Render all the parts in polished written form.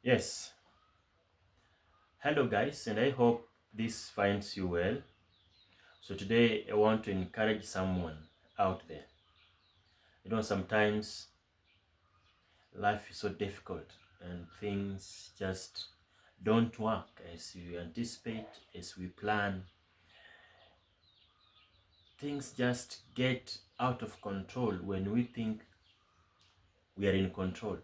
Yes, hello guys, and I hope this finds you well. So today I want to encourage someone out there. Sometimes life is so difficult and things just don't work as you anticipate, as we plan. Things just get out of control when we think we are in control.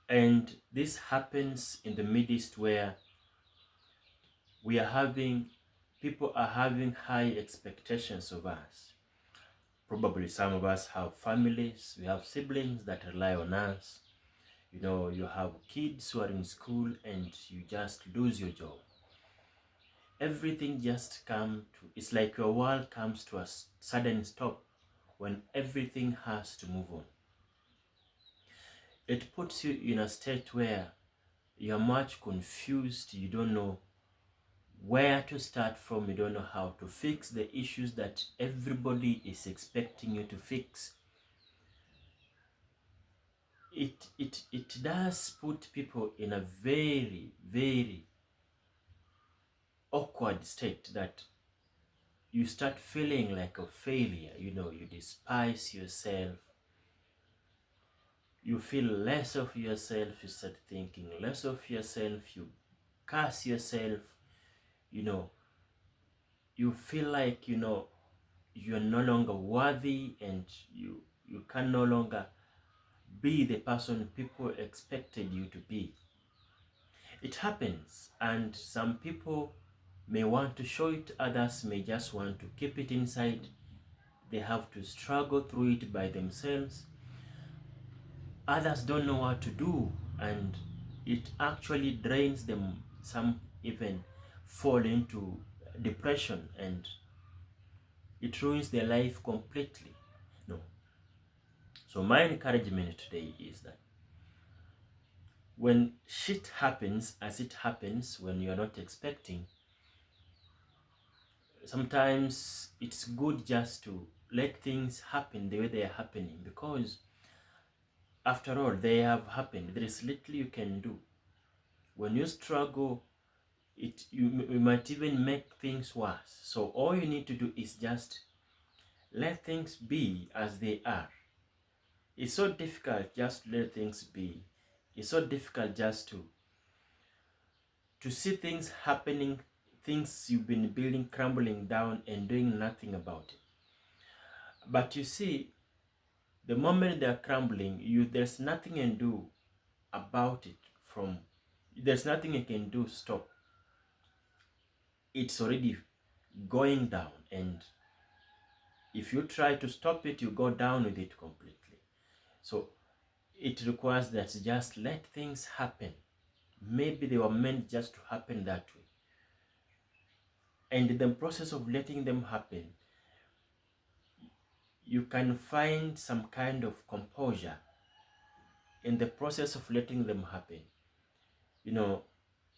And this happens in the midst where we are having people are having high expectations of us. Probably some of us have families, we have siblings that rely on us. You have kids who are in school and you just lose your job. Everything just it's like your world comes to a sudden stop when everything has to move on. It puts you in a state where you're much confused, you don't know where to start from, you don't know how to fix the issues that everybody is expecting you to fix. It does put people in a very, very awkward state that you start feeling like a failure. You despise yourself, you feel less of yourself, you start thinking less of yourself, you curse yourself, you know you feel like you're no longer worthy, and you can no longer be the person people expected you to be. It happens, and some people may want to show it, others may just want to keep it inside. They have to struggle through it by themselves. Others don't know what to do, and it actually drains them. Some even fall into depression, and it ruins their life completely. No. So my encouragement today is that when shit happens as it happens when you're not expecting, sometimes it's good just to let things happen the way they are happening, because after all, they have happened. There is little you can do. When you struggle, you might even make things worse. So all you need to do is just let things be as they are. It's so difficult just to let things be. It's so difficult just to see things happening, things you've been building crumbling down and doing nothing about it. But you see, the moment they're crumbling, there's nothing you can do about it. There's nothing you can do stop. It's already going down, and if you try to stop it, you go down with it completely. So it requires that just let things happen. Maybe they were meant just to happen that way. And in the process of letting them happen, you can find some kind of composure in the process of letting them happen.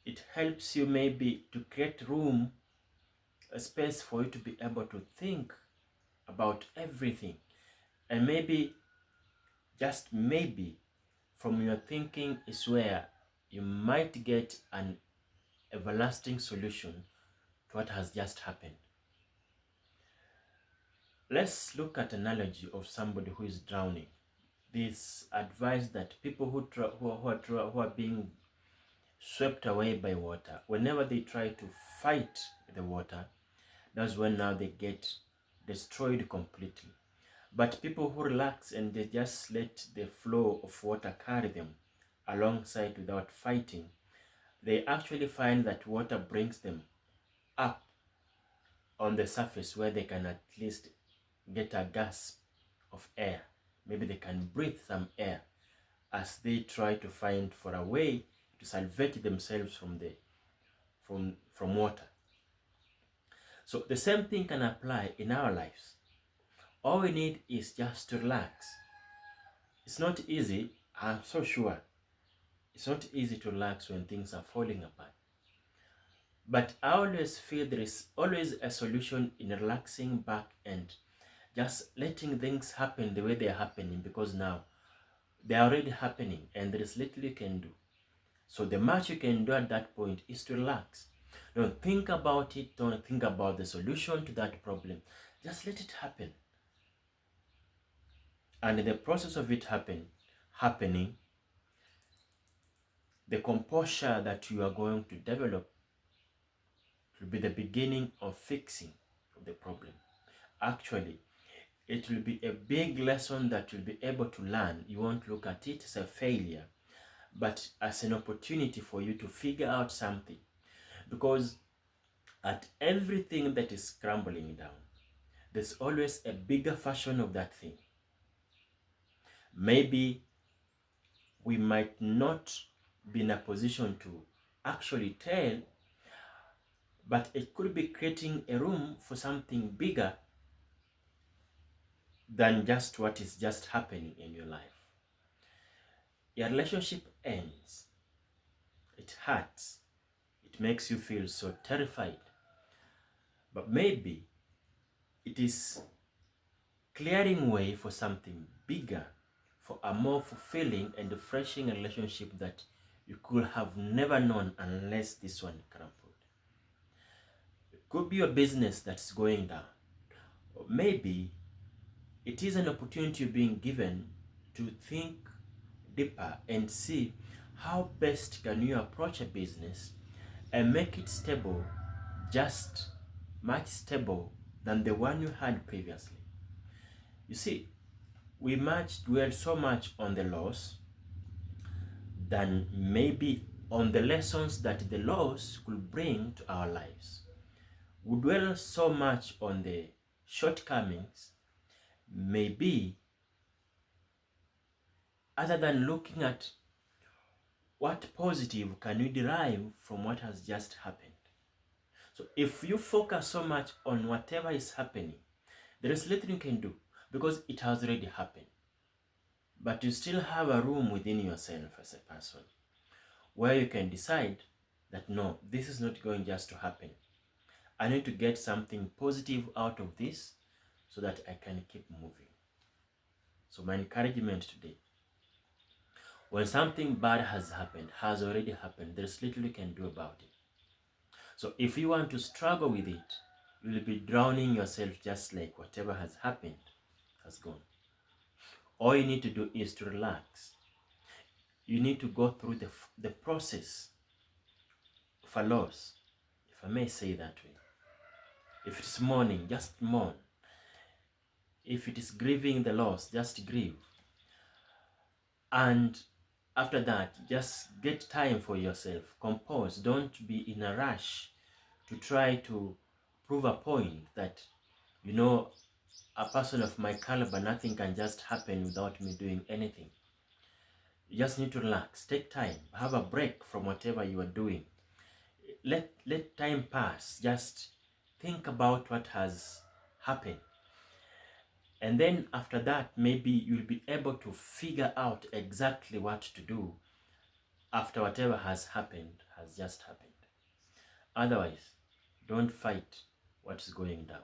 It helps you maybe to create room, a space for you to be able to think about everything. And maybe, just maybe, from your thinking is where you might get an everlasting solution to what has just happened. Let's look at an analogy of somebody who is drowning. This advice that people who are being swept away by water, whenever they try to fight the water, that's when now they get destroyed completely. But people who relax and they just let the flow of water carry them alongside without fighting, they actually find that water brings them up on the surface where they can at least get a gasp of air. Maybe they can breathe some air as they try to find for a way to salvage themselves from water. So the same thing can apply in our lives. All we need is just to relax. It's not easy, I'm so sure. It's not easy to relax when things are falling apart. But I always feel there is always a solution in relaxing back and just letting things happen the way they are happening, because now They are already happening and there is little you can do. So the much you can do at that point is to relax. Don't think about it. Don't think about the solution to that problem. Just let it happen. And in the process of it happening, the composure that you are going to develop will be the beginning of fixing the problem. Actually, it will be a big lesson that you'll be able to learn. You won't look at it as a failure, but as an opportunity for you to figure out something. Because at everything that is crumbling down, there's always a bigger version of that thing. Maybe we might not be in a position to actually tell, but it could be creating a room for something bigger than just what is just happening in your life. Your relationship ends. It hurts. It makes you feel so terrified. But maybe it is clearing way for something bigger, for a more fulfilling and refreshing relationship that you could have never known unless this one crumbled. It could be a business that's going down. Or maybe it is an opportunity being given to think deeper and see how best can you approach a business and make it stable, just much stable than the one you had previously. You see, we much dwell so much on the loss than maybe on the lessons that the loss could bring to our lives. We dwell so much on the shortcomings, maybe other than looking at what positive can you derive from what has just happened. So if you focus so much on whatever is happening, there is little you can do because it has already happened. But you still have a room within yourself as a person where you can decide that no, this is not going just to happen. I need to get something positive out of this so that I can keep moving. So my encouragement today, when something bad has already happened, there's little you can do about it. So if you want to struggle with it, you will be drowning yourself just like whatever has happened has gone. All you need to do is to relax. You need to go through the process of a loss, if I may say that way. If it's mourning, just mourn. If it is grieving the loss, just grieve. And after that, just get time for yourself. Compose. Don't be in a rush to try to prove a point that, a person of my caliber, nothing can just happen without me doing anything. You just need to relax. Take time. Have a break from whatever you are doing. Let time pass. Just think about what has happened. And then after that, maybe you'll be able to figure out exactly what to do after whatever has just happened. Otherwise, don't fight what's going down.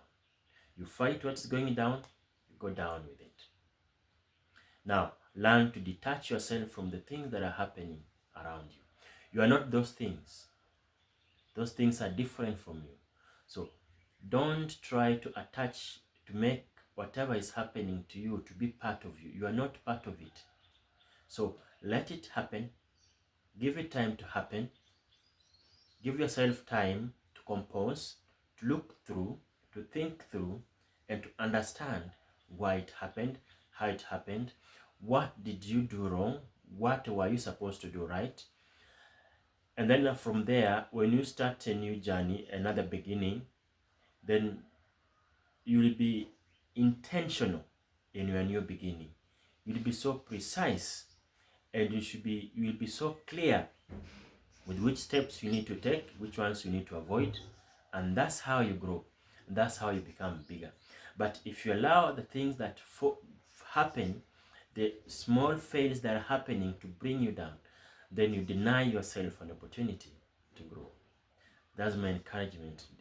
You fight what's going down, you go down with it. Now, learn to detach yourself from the things that are happening around you. You are not those things. Those things are different from you. So don't try to make whatever is happening to you to be part of you. You are not part of it. So let it happen. Give it time to happen. Give yourself time to compose, to look through, to think through, and to understand why it happened, how it happened, what did you do wrong, what were you supposed to do right. And then from there, when you start a new journey, another beginning, then you will be intentional in your new beginning. You will be so precise, and you will be so clear with which steps you need to take, which ones you need to avoid, and that's how you grow. That's how you become bigger. But if you allow the things that happen, the small fails that are happening to bring you down, then you deny yourself an opportunity to grow. That's my encouragement today.